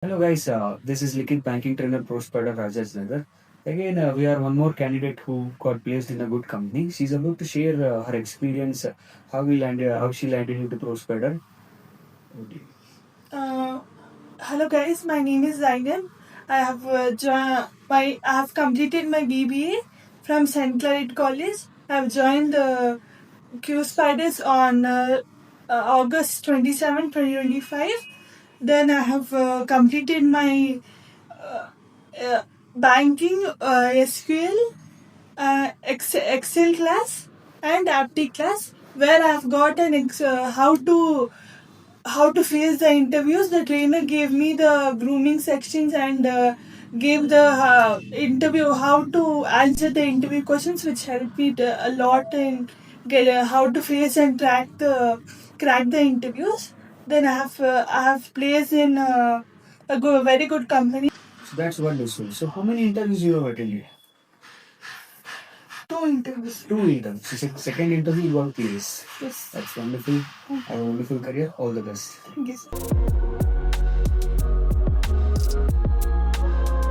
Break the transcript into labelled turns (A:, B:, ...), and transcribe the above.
A: Hello guys, this is Likhith banking trainer ProSpiders Rajajinagar. Again, we are one more candidate who got placed in a good company. She's about to share her experience, how she landed into ProSpider.
B: Uh, Hello guys, my name is Zainab. I have completed my BBA from Claret College. I have joined the ProSpiders on August 27, 2025. Then I have completed my uh, uh, banking SQL Excel class and apti class, where I have got how to face the interviews. The trainer gave me the grooming sections and gave the interview how to answer the interview questions, which helped me a lot in get how to face and crack the interviews. Then I have placed in very good company.
A: So that's wonderful. So how many interviews you have attended?
B: Two interviews.
A: Two interviews. So second interview you got placed.
B: Yes.
A: That's wonderful. Have a wonderful career. All the best.
B: Thank you.